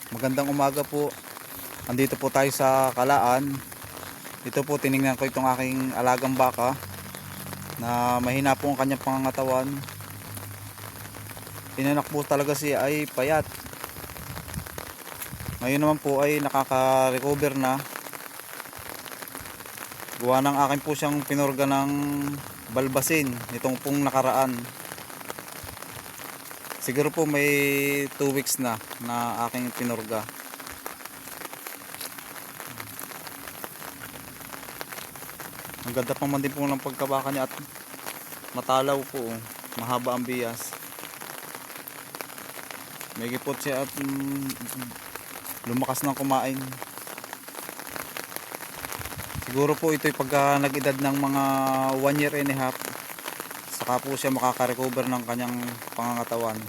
Magandang umaga po. Andito po tayo sa Kalaan. Ito po, tiningnan ko itong aking alagang baka na mahina po ang kanyang pangangatawan. Inanak po talaga siya ay payat. Ngayon naman po ay nakaka-recover na. Gawa ng akin po siyang pinurga ng balbasin nitong pong nakaraan. Siguro po may 2 weeks na aking pinurga. Ang ganda pa man din po ng pagkabaka niya at matalaw po. Mahaba ang bias. May gipot siya at lumakas ng kumain. Siguro po ito'y pagka nag-edad ng mga 1 year and a half, saka po siya makaka-recover ng kanyang pangangatawan.